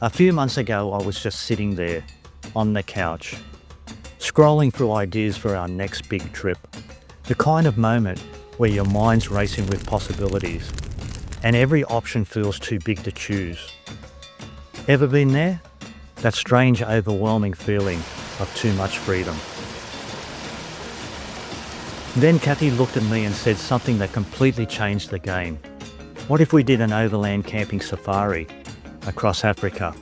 A few months ago, I was just sitting there on the couch, scrolling through ideas for our next big trip. The kind of moment where your mind's racing with possibilities and every option feels too big to choose. Ever been there? That strange, overwhelming feeling of too much freedom. Then Kathy looked at me and said something that completely changed the game. What if we did an overland camping safari across Africa?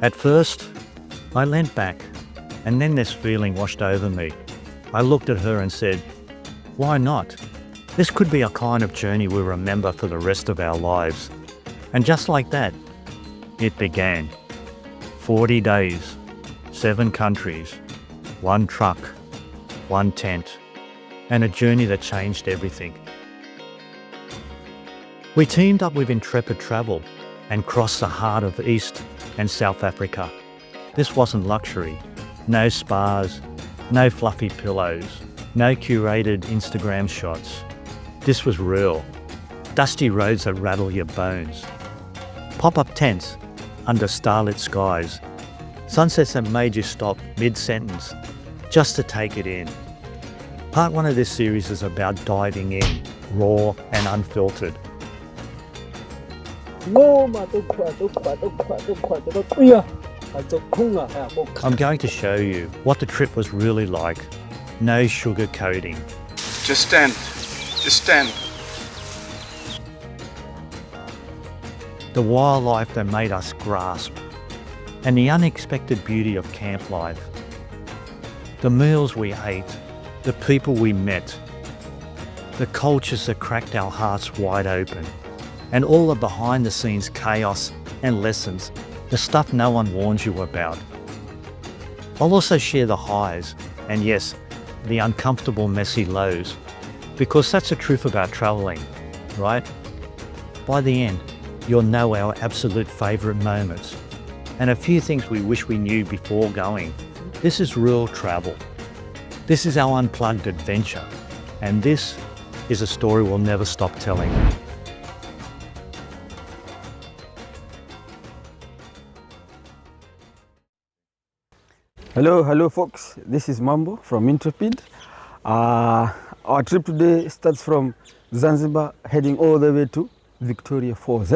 At first, I leant back, and then this feeling washed over me. I looked at her and said, why not? This could be a kind of journey we remember for the rest of our lives. And just like that, it began. 40 days, 7 countries, 1 truck, 1 tent, and a journey that changed everything. We teamed up with Intrepid Travel and crossed the heart of East and South Africa. This wasn't luxury. No spas, no fluffy pillows, no curated Instagram shots. This was real. Dusty roads that rattle your bones. Pop-up tents under starlit skies. Sunsets that made you stop mid-sentence just to take it in. Part 1 of this series is about diving in, raw and unfiltered. I'm going to show you what the trip was really like. No sugar coating. Just stand. Just stand. The wildlife that made us grasp, and the unexpected beauty of camp life. The meals we ate, the people we met, the cultures that cracked our hearts wide open, and all the behind-the-scenes chaos and lessons, the stuff no one warns you about. I'll also share the highs, and yes, the uncomfortable, messy lows, because that's the truth about travelling, right? By the end, you'll know our absolute favourite moments, and a few things we wish we knew before going. This is real travel. This is our unplugged adventure, and this is a story we'll never stop telling. Hello folks, this is Mambo from Intrepid. Our trip today starts from Zanzibar, heading all the way to Victoria Falls.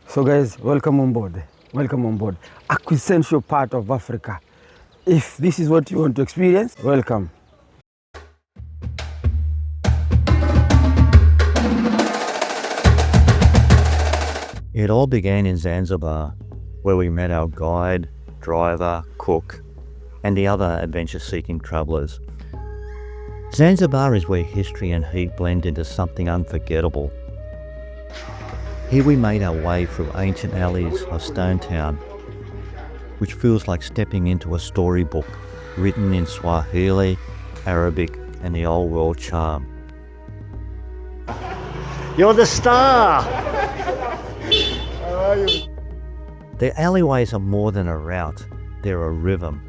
So guys, welcome on board. Welcome on board. A quintessential part of Africa. If this is what you want to experience, welcome. It all began in Zanzibar, where we met our guide, driver, cook, and the other adventure-seeking travellers. Zanzibar is where history and heat blend into something unforgettable. Here we made our way through ancient alleys of Stone Town, which feels like stepping into a storybook written in Swahili, Arabic, and the old world charm. You're the star! How are you? The alleyways are more than a route, they're a rhythm.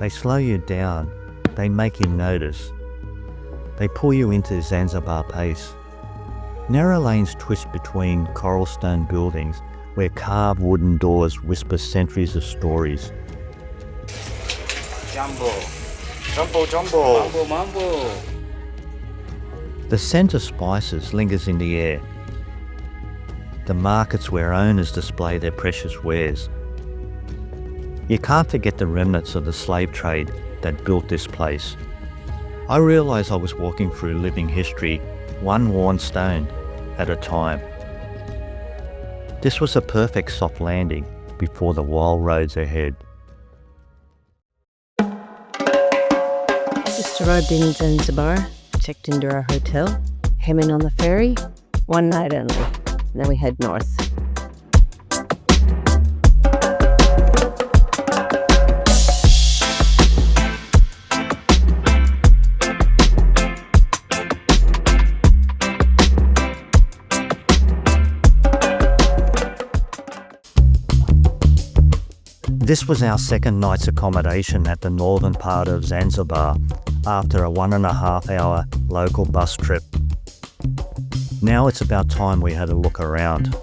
They slow you down, they make you notice. They pull you into Zanzibar pace. Narrow lanes twist between coral stone buildings where carved wooden doors whisper centuries of stories. Jumbo. Jumbo, jumbo. Mambo, mambo. The scent of spices lingers in the air. The markets where owners display their precious wares. You can't forget the remnants of the slave trade that built this place. I realised I was walking through living history, one worn stone at a time. This was a perfect soft landing before the wild roads ahead. Just arrived in Zanzibar, checked into our hotel, came in on the ferry, one night only, and then we head north. This was our second night's accommodation at the northern part of Zanzibar after a 1.5 hour local bus trip. Now it's about time we had a look around.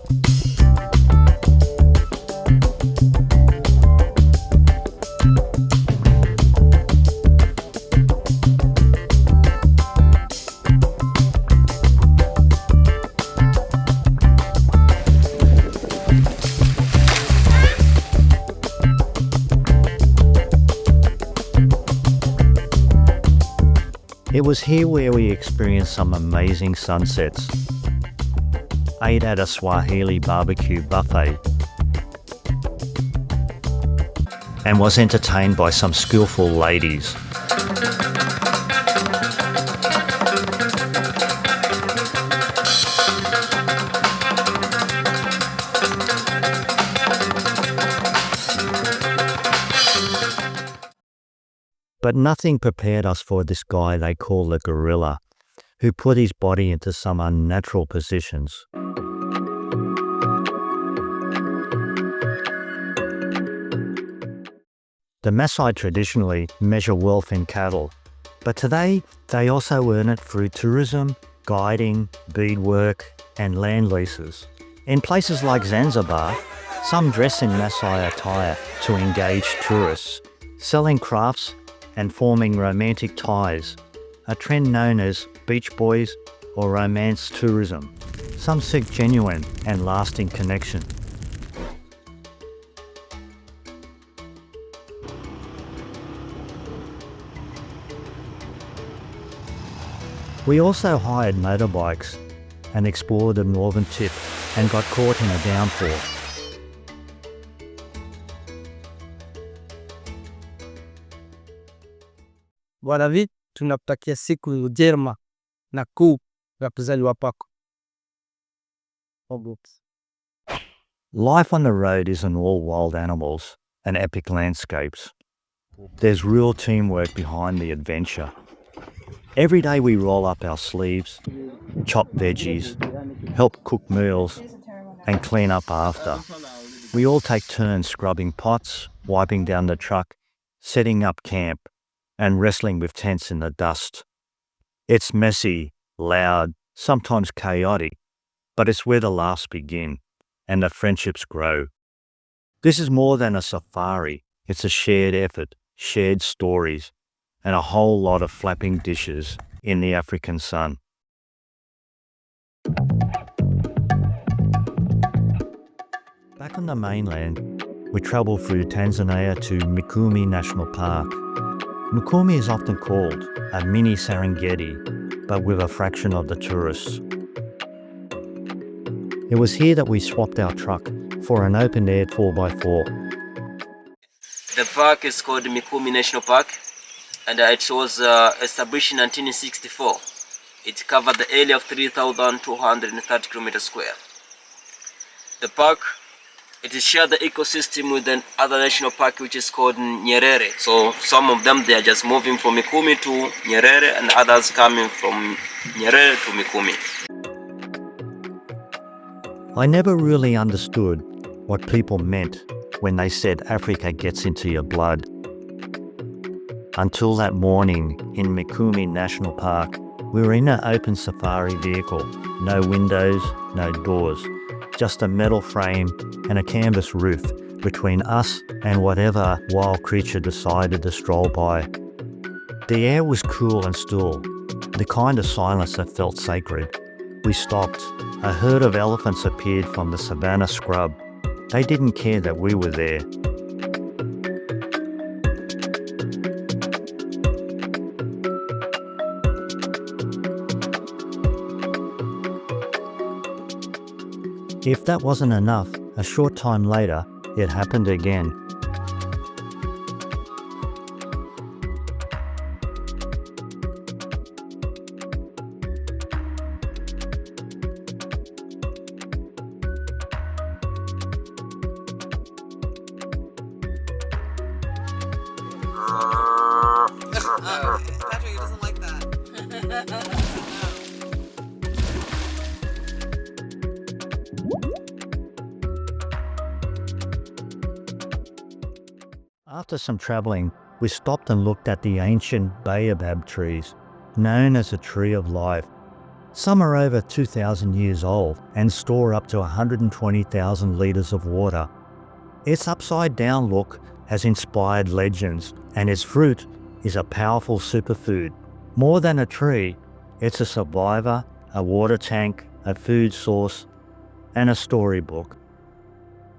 It was here where we experienced some amazing sunsets, ate at a Swahili barbecue buffet, and was entertained by some skillful ladies. But nothing prepared us for this guy they call the gorilla, who put his body into some unnatural positions. The Maasai traditionally measure wealth in cattle, but today they also earn it through tourism, guiding, beadwork, and land leases. In places like Zanzibar, some dress in Maasai attire to engage tourists, selling crafts and forming romantic ties, a trend known as beach boys or romance tourism. Some seek genuine and lasting connection. We also hired motorbikes and explored the northern tip and got caught in a downpour. Bwana Vi, tunakutakia siku njema na kuu ya kuzaliwa kwako. Life on the road isn't all wild animals and epic landscapes. There's real teamwork behind the adventure. Every day we roll up our sleeves, chop veggies, help cook meals, and clean up after. We all take turns scrubbing pots, wiping down the truck, setting up camp, and wrestling with tents in the dust. It's messy, loud, sometimes chaotic, but it's where the laughs begin and the friendships grow. This is more than a safari. It's a shared effort, shared stories, and a whole lot of flapping dishes in the African sun. Back on the mainland, we travel through Tanzania to Mikumi National Park. Mikumi is often called a mini Serengeti, but with a fraction of the tourists. It was here that we swapped our truck for an open-air 4x4. The park is called Mikumi National Park, and it was established in 1964. It covered the area of 3,230 kilometers square. The park, it is shared the ecosystem with another national park which is called Nyerere. So some of them, they are just moving from Mikumi to Nyerere, and others coming from Nyerere to Mikumi. I never really understood what people meant when they said Africa gets into your blood. Until that morning in Mikumi National Park, we were in an open safari vehicle. No windows, no doors, just a metal frame and a canvas roof between us and whatever wild creature decided to stroll by. The air was cool and still, the kind of silence that felt sacred. We stopped. A herd of elephants appeared from the savannah scrub. They didn't care that we were there. If that wasn't enough, a short time later, it happened again. Patrick doesn't like that. After some travelling, we stopped and looked at the ancient baobab trees, known as a tree of life. Some are over 2,000 years old and store up to 120,000 litres of water. Its upside-down look has inspired legends, and its fruit is a powerful superfood. More than a tree, it's a survivor, a water tank, a food source, and a storybook.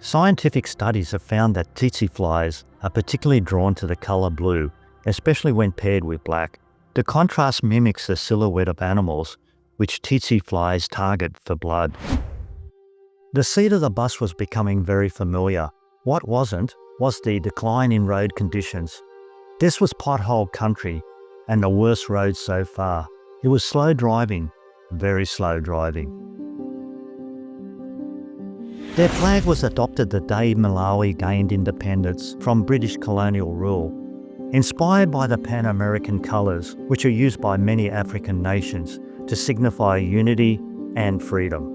Scientific studies have found that tsetse flies are particularly drawn to the colour blue, especially when paired with black. The contrast mimics the silhouette of animals, which tsetse flies target for blood. The seat of the bus was becoming very familiar. What wasn't was the decline in road conditions. This was pothole country and the worst road so far. It was slow driving, very slow driving. Their flag was adopted the day Malawi gained independence from British colonial rule. Inspired by the Pan-American colours, which are used by many African nations to signify unity and freedom.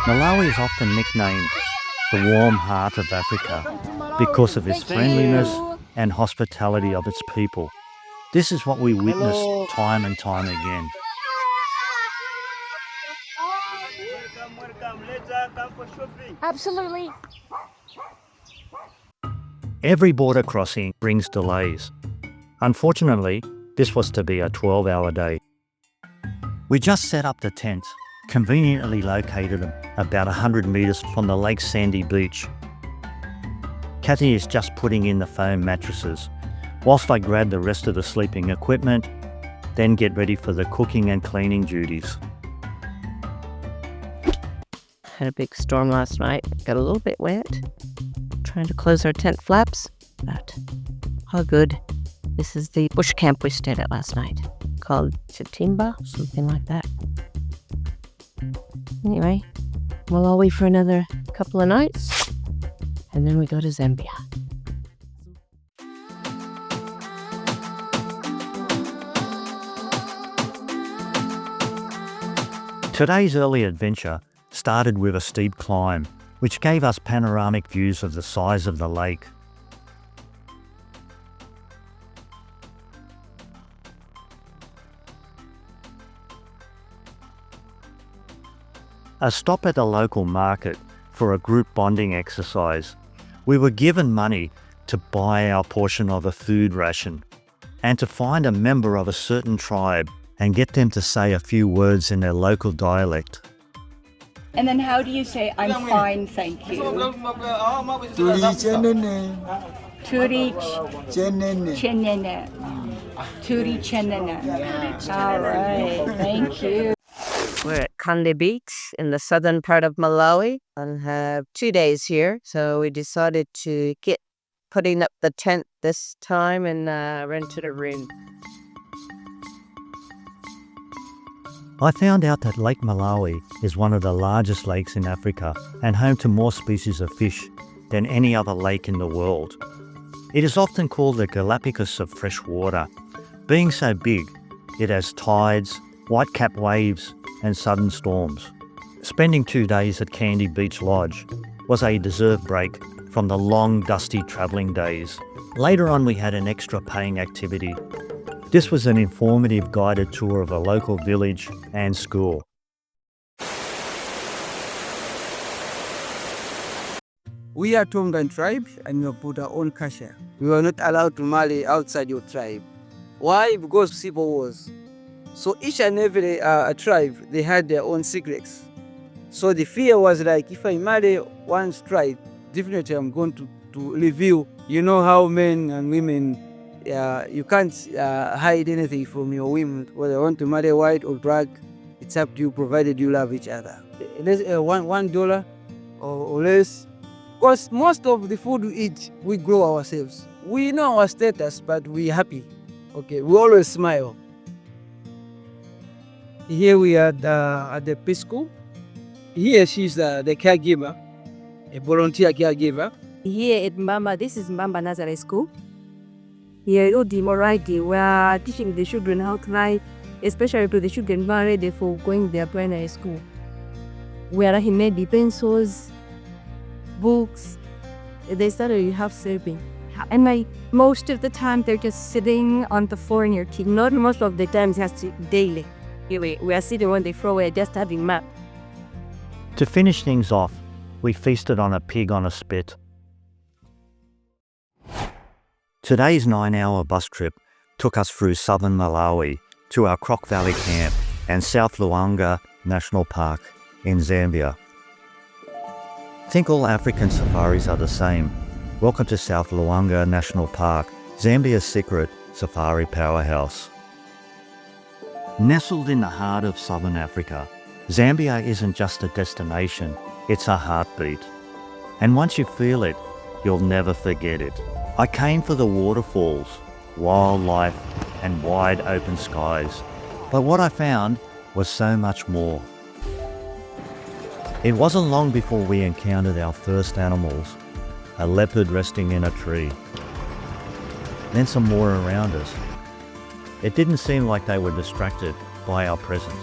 Malawi is often nicknamed the warm heart of Africa because of its friendliness and hospitality of its people. This is what we witness time and time again. Absolutely. Every border crossing brings delays. Unfortunately, this was to be a 12-hour day. We just set up the tent, conveniently located about 100 metres from the Lake Sandy beach. Kathy is just putting in the foam mattresses, whilst I grab the rest of the sleeping equipment, then get ready for the cooking and cleaning duties. Had a big storm last night. Got a little bit wet. Trying to close our tent flaps, but all good. This is the bush camp we stayed at last night, called Chitimba, something like that. Anyway, Malawi for another couple of nights, and then we go to Zambia. Today's early adventure started with a steep climb, which gave us panoramic views of the size of the lake. A stop at the local market for a group bonding exercise. We were given money to buy our portion of a food ration and to find a member of a certain tribe and get them to say a few words in their local dialect. And then how do you say I'm fine, thank you? Turi chenene. Turi chenene. All right, thank you. We're at Kande Beach in the southern part of Malawi and have 2 days here. So we decided to get putting up the tent this time and rented a room. I found out that Lake Malawi is one of the largest lakes in Africa and home to more species of fish than any other lake in the world. It is often called the Galapagos of fresh water. Being so big, it has tides, white-capped waves and sudden storms. Spending 2 days at Candy Beach Lodge was a deserved break from the long, dusty travelling days. Later on we had an extra paying activity. This was an informative guided tour of a local village and school. We are Tongan tribe and we put our own culture. We were not allowed to marry outside your tribe. Why? Because civil wars. So each and every tribe, they had their own secrets. So the fear was like, if I marry one tribe, definitely I'm going to reveal. You know how men and women, you can't hide anything from your women. Whether you want to marry white or black, it's up to you, provided you love each other. Let's $1 or less. Because most of the food we eat, we grow ourselves. We know our status, but we're happy. Okay, we always smile. Here we are at the preschool. Here she's the caregiver, a volunteer caregiver. Here at Mbamba, this is Mbamba Nazareth School. Here at Moraiti, we are teaching the children how to write, especially to the children who are ready for going their primary school. Where he made the pencils, books, they started half serving. And most of the time they're just sitting on the floor in your teeth. Not most of the times, it has to daily. We are sitting on the floor, we're just having map. To finish things off, we feasted on a pig on a spit. Today's 9-hour bus trip took us through southern Malawi to our Croc Valley camp and South Luanga National Park in Zambia. I think all African safaris are the same. Welcome to South Luangwa National Park, Zambia's secret safari powerhouse. Nestled in the heart of southern Africa, Zambia isn't just a destination, it's a heartbeat. And once you feel it, you'll never forget it. I came for the waterfalls, wildlife, and wide open skies. But what I found was so much more. It wasn't long before we encountered our first animals, a leopard resting in a tree. Then some more around us. It didn't seem like they were distracted by our presence.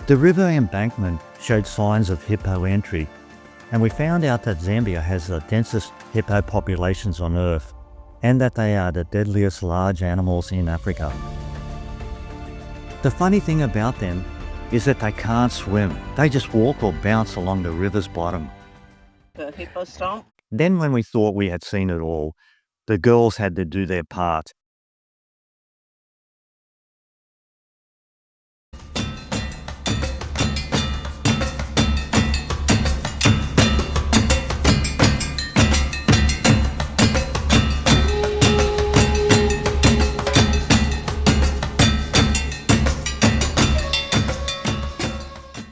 The river embankment showed signs of hippo entry, and we found out that Zambia has the densest hippo populations on Earth, and that they are the deadliest large animals in Africa. The funny thing about them is that they can't swim. They just walk or bounce along the river's bottom. The hippo stomp. Then when we thought we had seen it all, the girls had to do their part.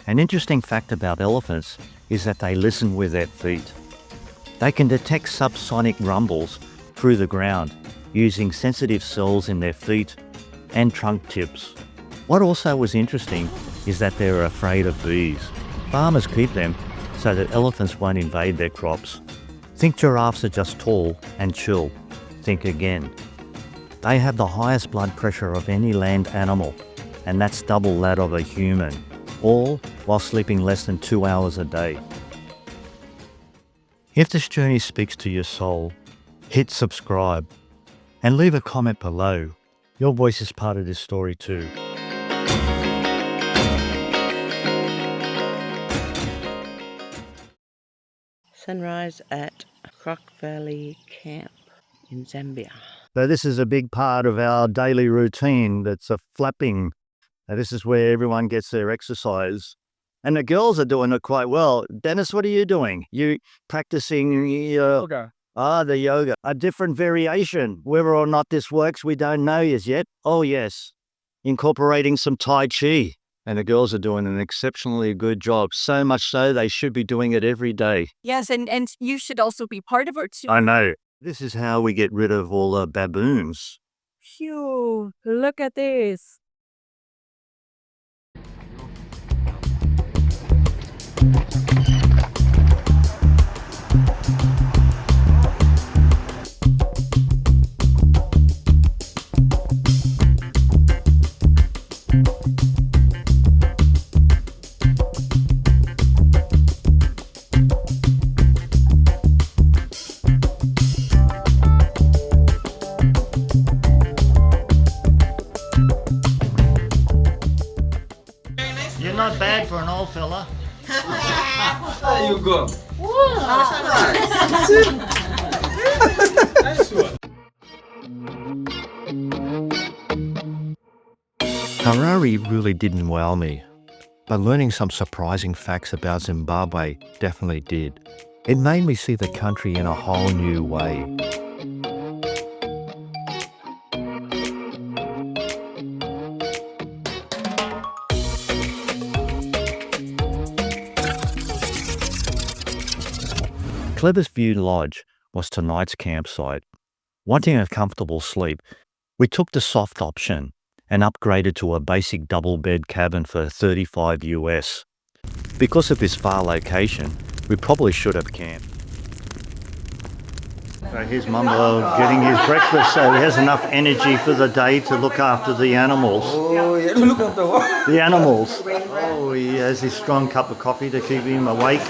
An interesting fact about elephants is that they listen with their feet. They can detect subsonic rumbles through the ground using sensitive cells in their feet and trunk tips. What also was interesting is that they're afraid of bees. Farmers keep them so that elephants won't invade their crops. Think giraffes are just tall and chill. Think again. They have the highest blood pressure of any land animal, and that's double that of a human, all while sleeping less than 2 hours a day. If this journey speaks to your soul, hit subscribe and leave a comment below. Your voice is part of this story too. Sunrise at Croc Valley Camp in Zambia. So this is a big part of our daily routine. That's a flapping. This is where everyone gets their exercise. And the girls are doing it quite well. Dennis, what are you doing? You practicing Yoga. the yoga. A different variation. Whether or not this works, we don't know as yet. Oh, yes. Incorporating some Tai Chi. And the girls are doing an exceptionally good job. So much so, they should be doing it every day. Yes, and you should also be part of it too. I know. This is how we get rid of all the baboons. Phew, look at this. You're not bad for an old fella. There you go. Harare really didn't wow me, but learning some surprising facts about Zimbabwe definitely did. It made me see the country in a whole new way. Clever's View Lodge was tonight's campsite. Wanting a comfortable sleep, we took the soft option and upgraded to a basic double bed cabin for $35 US. Because of its far location, we probably should have camped. So here's Mumbo getting his breakfast so he has enough energy for the day to look after the animals. Oh, yeah. Look at the one. The animals. Oh, he has his strong cup of coffee to keep him awake.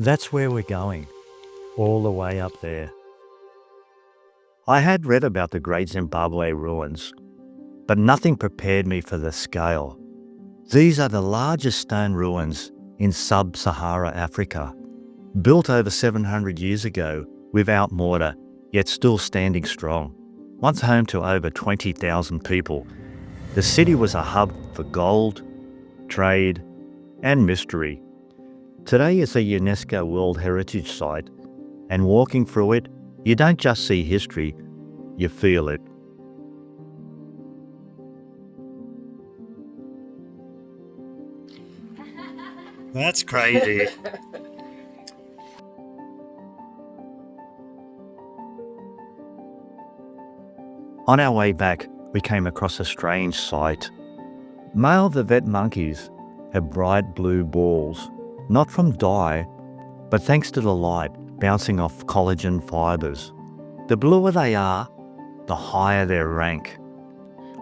That's where we're going, all the way up there. I had read about the Great Zimbabwe ruins, but nothing prepared me for the scale. These are the largest stone ruins in sub-Sahara Africa, built over 700 years ago without mortar, yet still standing strong. Once home to over 20,000 people, the city was a hub for gold, trade, and mystery. Today it's a UNESCO World Heritage Site, and walking through it, you don't just see history, you feel it. That's crazy. On our way back, we came across a strange sight. Male Vivet monkeys have bright blue balls, not from dye, but thanks to the light bouncing off collagen fibres. The bluer they are, the higher their rank.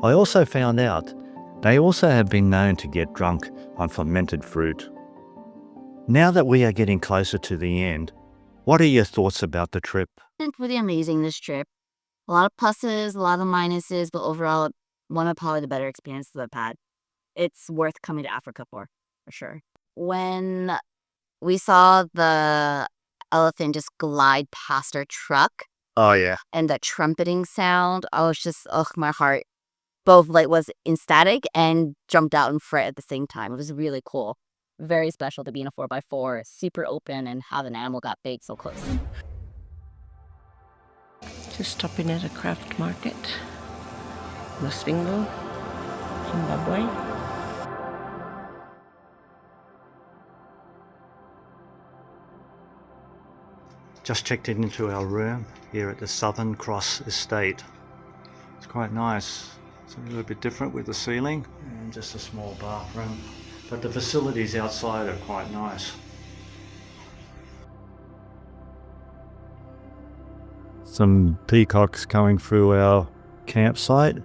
I also found out they also have been known to get drunk on fermented fruit. Now that we are getting closer to the end, what are your thoughts about the trip? It's been pretty amazing, this trip. A lot of pluses, a lot of minuses, but overall, one of probably the better experiences I've had. It's worth coming to Africa for sure. When we saw the elephant just glide past our truck Oh yeah. and that trumpeting sound, I was just, my heart both was ecstatic and jumped out in fright at the same time. It was really cool. Very special to be in a 4x4, super open, and have an animal got big so close. Just stopping at a craft market. Masvingo, Zimbabwe. Just checked into our room here at the Southern Cross Estate. It's quite nice. It's a little bit different with the ceiling and just a small bathroom. But the facilities outside are quite nice. Some peacocks coming through our campsite,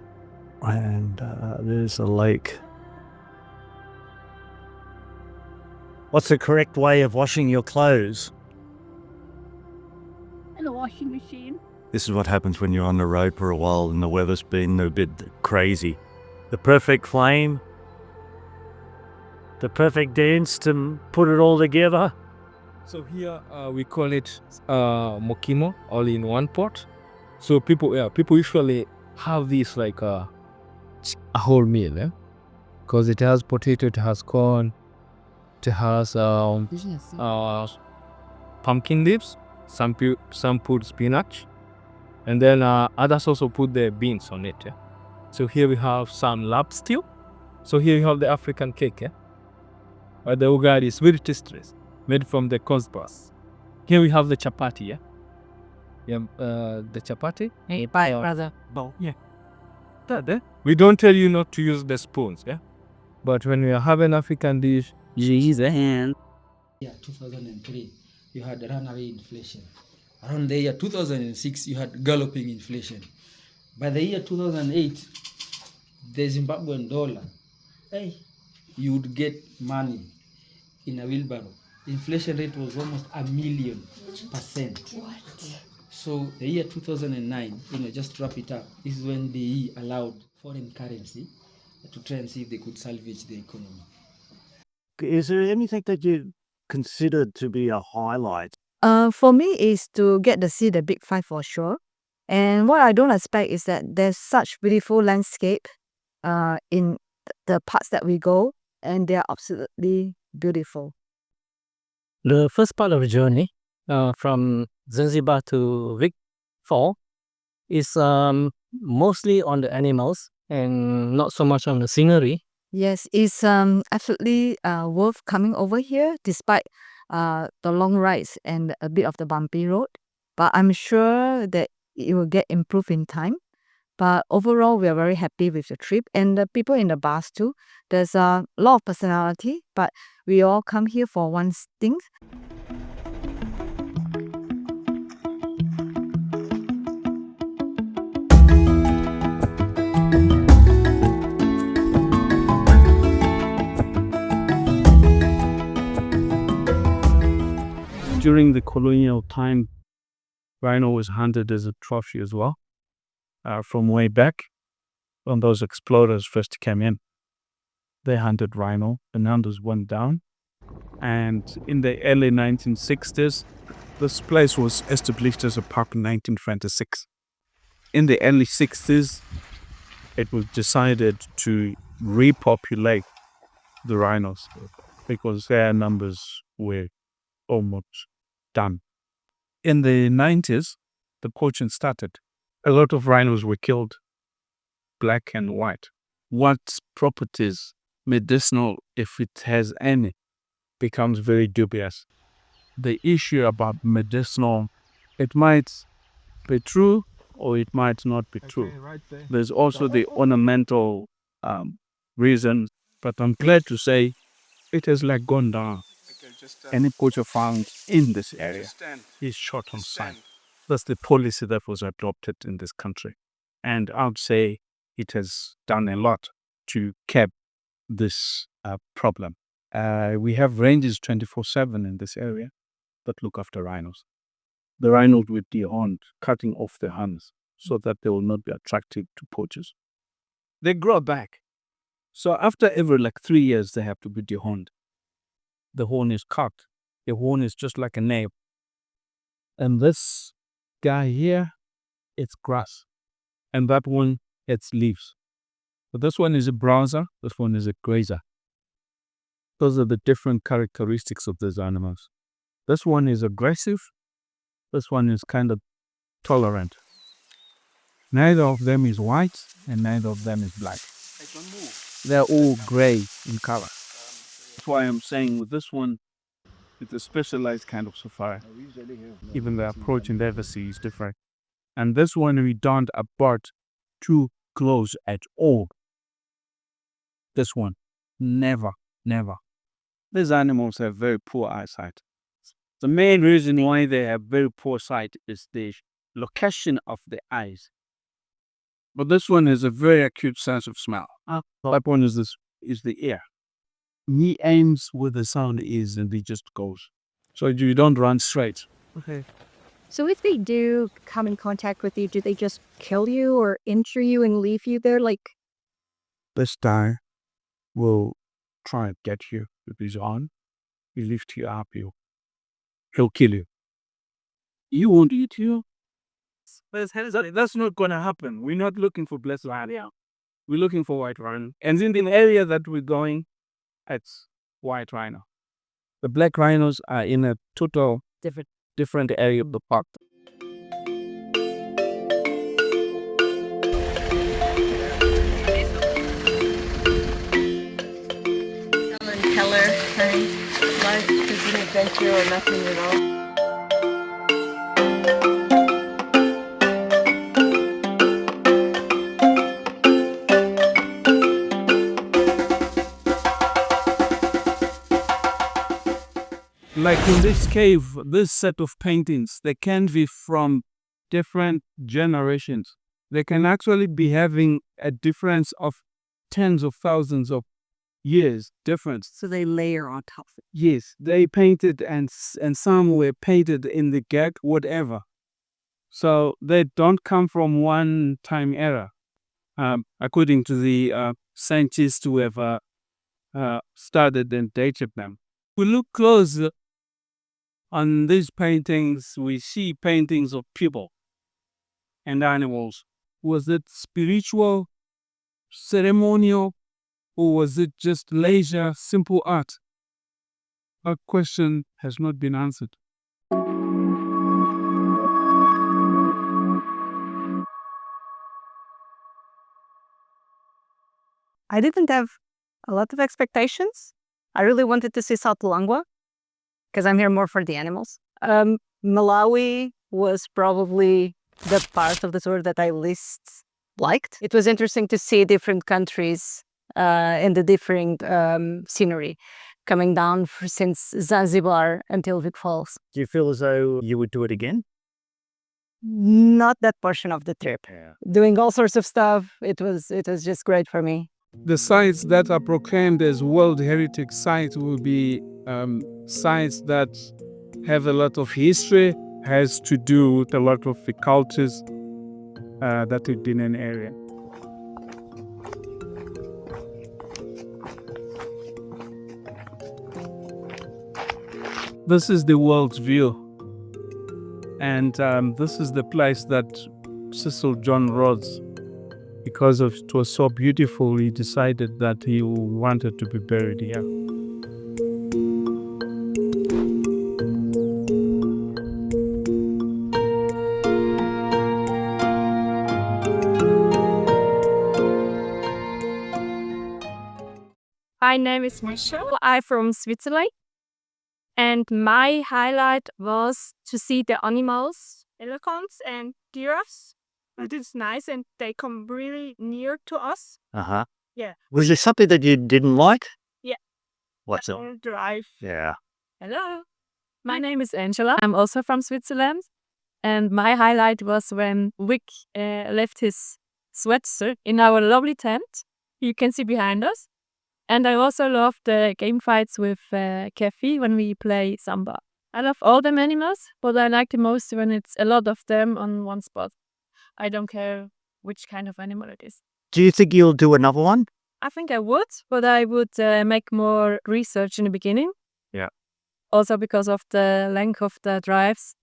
and there's a lake. What's the correct way of washing your clothes? And a washing machine. This is what happens when you're on the road for a while and the weather's been a bit crazy. The perfect flame, the perfect dance to put it all together. So here we call it mokimo, all in one pot. So people usually have this like a whole meal, because it has potato, it has corn, it has pumpkin leaves. Some put spinach, and then others also put the beans on it. So here we have some lap stew. So here you have the African cake, or the ugali is very tasty, made from the cosbras. Here we have the chapati, the chapati. Hey, bye, brother. We don't tell you not to use the spoons, but when we have an African dish, you use a hand. Yeah, 2003, you had runaway inflation. Around the year 2006, you had galloping inflation. By the year 2008, the Zimbabwean dollar, you would get money in a wheelbarrow. Inflation rate was almost 1,000,000%. What? So the year 2009, just to wrap it up, this is when they allowed foreign currency to try and see if they could salvage the economy. Is there anything that you considered to be a highlight? For me, is to get to see the Big Five for sure. And what I don't expect is that there's such beautiful landscape in the parts that we go, and they are absolutely beautiful. The first part of the journey from Zanzibar to Vic Fall is mostly on the animals and not so much on the scenery. Yes, it's absolutely worth coming over here despite the long rides and a bit of the bumpy road. But I'm sure that it will get improved in time. But overall, we are very happy with the trip and the people in the bus too. There's a lot of personality, but we all come here for one thing. During the colonial time, rhino was hunted as a trophy as well. From way back, when those explorers first came in, they hunted rhino. The numbers went down. And in the early 1960s, this place was established as a park in 1926. In the early 60s, it was decided to repopulate the rhinos because their numbers were almost done. In the 90s, the poaching started. A lot of rhinos were killed, black and white. What properties, medicinal, if it has any, becomes very dubious. The issue about medicinal, it might be true or it might not be true. There's also the ornamental reason, but I'm glad to say it has like gone down. Any poacher found in this area is shot on sight. That's the policy that was adopted in this country. And I would say it has done a lot to curb this problem. We have ranges 24/7 in this area that look after rhinos. The rhinos with the horn cutting off their hands so that they will not be attractive to poachers. They grow back. So after every 3 years, they have to be dehorned. The horn is cut. The horn is just like a nail. And this guy here, it's grass. And that one, it's leaves. So this one is a browser. This one is a grazer. Those are the different characteristics of these animals. This one is aggressive. This one is kind of tolerant. Neither of them is white and neither of them is black. They're all gray in color. That's why I'm saying with this one, it's a specialized kind of safari. Even the approach in the sea is different. And this one we don't abort too close at all. This one, never. These animals have very poor eyesight. The main reason why they have very poor sight is the location of the eyes. But this one has a very acute sense of smell. That one is the ear. He aims where the sound is and he just goes. So you don't run straight. Okay. So if they do come in contact with you, do they just kill you or injure you and leave you there? This guy will try and get you with his arm. He'll lift you up. He'll kill you. He won't eat you. That's not going to happen. We're not looking for blessed rhino. We're looking for white rhino. And in the area that we're going, it's white rhino. The black rhinos are in a total different area of the park. Color, life is an adventure or nothing at all. Like in this cave, this set of paintings, they can be from different generations. They can actually be having a difference of tens of thousands of years difference. So they layer on top of it. Yes, they painted and some were painted in the gag, whatever. So they don't come from one time era. According to the scientists who have studied and dated them. We look close on these paintings, we see paintings of people and animals. Was it spiritual, ceremonial, or was it just leisure, simple art? That question has not been answered. I didn't have a lot of expectations. I really wanted to see South Luangwa because I'm here more for the animals. Malawi was probably the part of the tour that I least liked. It was interesting to see different countries and the different scenery coming down since Zanzibar until Vic Falls. Do you feel as though you would do it again? Not that portion of the trip. Doing all sorts of stuff, it was just great for me. The sites that are proclaimed as World Heritage Sites will be sites that have a lot of history, has to do with a lot of the cultures that have been in an area. This is the world's view, and this is the place that Cecil John Rhodes, because it was so beautiful, he decided that he wanted to be buried here. My name is Michelle. I'm from Switzerland. And my highlight was to see the animals, elephants and giraffes. It is nice and they come really near to us. Uh-huh. Yeah. Was there something that you didn't like? Yeah. What's it? I'll drive. Yeah. Hello. My name is Angela. I'm also from Switzerland. And my highlight was when Vic left his sweatshirt in our lovely tent. You can see behind us. And I also love the game fights with Kefi when we play Samba. I love all the animals, but I like the most when it's a lot of them on one spot. I don't care which kind of animal it is. Do you think you'll do another one? I think I would, but I would make more research in the beginning. Yeah. Also because of the length of the drives.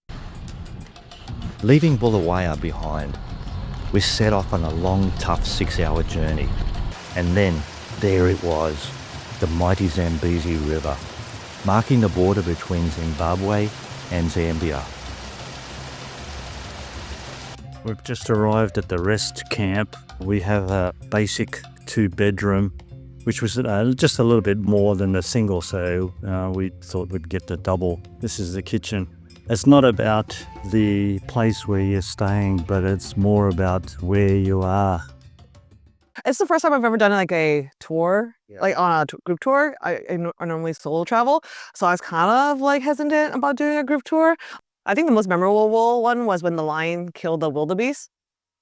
Leaving Bulawayo behind, we set off on a long, tough 6-hour journey. And then there it was, the mighty Zambezi River, marking the border between Zimbabwe and Zambia. We've just arrived at the rest camp. We have a basic 2-bedroom, which was just a little bit more than the single, so we thought we'd get the double. This is the kitchen. It's not about the place where you're staying, but it's more about where you are. It's the first time I've ever done like a tour, like on a group tour. I normally solo travel, so I was kind of like hesitant about doing a group tour. I think the most memorable one was when the lion killed the wildebeest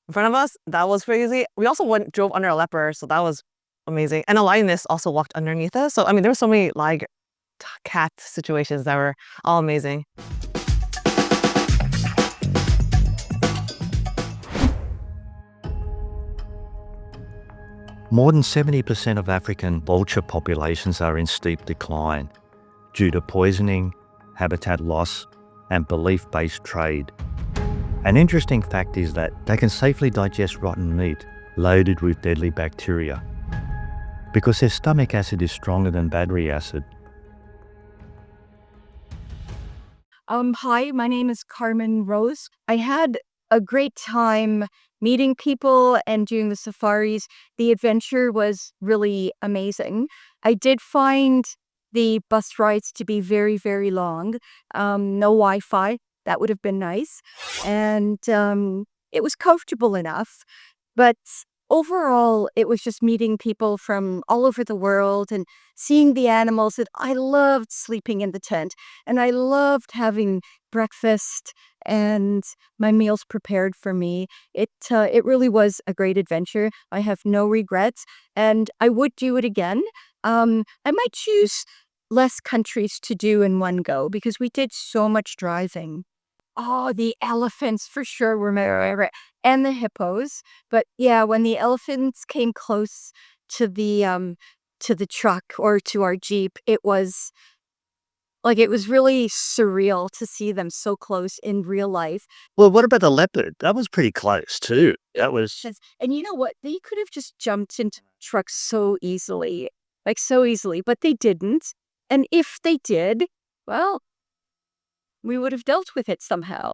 in front of us. That was crazy. We also drove under a leopard, so that was amazing. And a lioness also walked underneath us. So I mean, there were so many like cat situations that were all amazing. More than 70% of African vulture populations are in steep decline due to poisoning, habitat loss, and belief-based trade. An interesting fact is that they can safely digest rotten meat loaded with deadly bacteria because their stomach acid is stronger than battery acid. Hi, my name is Carmen Rose. I had a great time meeting people and doing the safaris. The adventure was really amazing. I did find the bus rides to be very, very long. No Wi-Fi. That would have been nice. And it was comfortable enough. But overall, it was just meeting people from all over the world and seeing the animals. And I loved sleeping in the tent. And I loved having breakfast and my meals prepared for me. It really was a great adventure. I have no regrets. And I would do it again. I might choose less countries to do in one go because we did so much driving. Oh, the elephants for sure were my favorite, and the hippos. But yeah, when the elephants came close to the truck or to our Jeep, it was really surreal to see them so close in real life. Well, what about the leopard? That was pretty close too. That was... And you know what? They could have just jumped into the truck so easily, but they didn't. And if they did, well, we would have dealt with it somehow.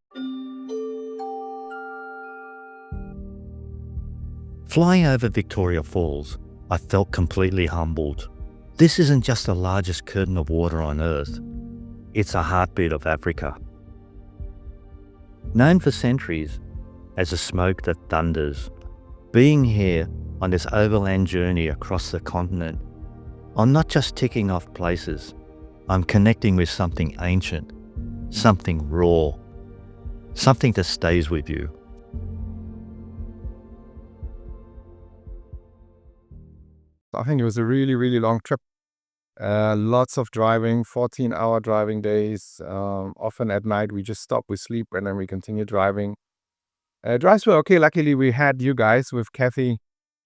Flying over Victoria Falls, I felt completely humbled. This isn't just the largest curtain of water on Earth. It's a heartbeat of Africa. Known for centuries as a smoke that thunders, being here on this overland journey across the continent, I'm not just ticking off places. I'm connecting with something ancient, something raw, something that stays with you. I think it was a really, really long trip. Lots of driving, 14-hour driving days. Often at night we just stop, we sleep, and then we continue driving. Drives were okay. Luckily we had you guys with Kathy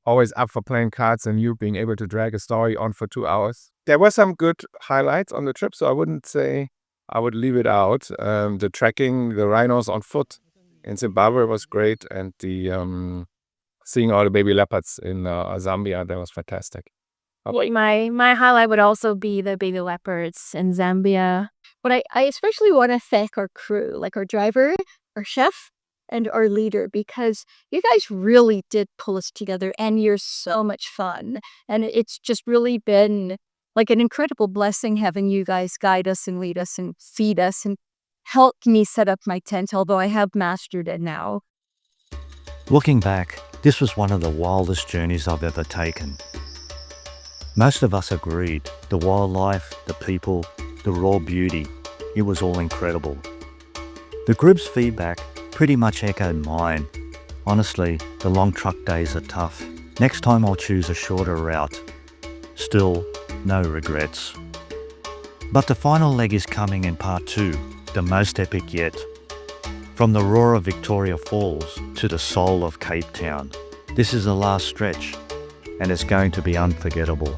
always up for playing cards and you being able to drag a story on for 2 hours. There were some good highlights on the trip, so I wouldn't say I would leave it out. The trekking, the rhinos on foot in Zimbabwe was great, and the seeing all the baby leopards in Zambia, that was fantastic. My highlight would also be the baby leopards in Zambia. But I especially want to thank our crew, like our driver, our chef, and our leader, because you guys really did pull us together and you're so much fun. And it's just really been like an incredible blessing having you guys guide us and lead us and feed us and help me set up my tent, although I have mastered it now. Looking back, this was one of the wildest journeys I've ever taken. Most of us agreed. The wildlife, the people, the raw beauty, it was all incredible. The group's feedback pretty much echoed mine. Honestly, the long truck days are tough. Next time I'll choose a shorter route. Still, no regrets. But the final leg is coming in part 2, the most epic yet. From the roar of Victoria Falls to the soul of Cape Town. This is the last stretch, and it's going to be unforgettable.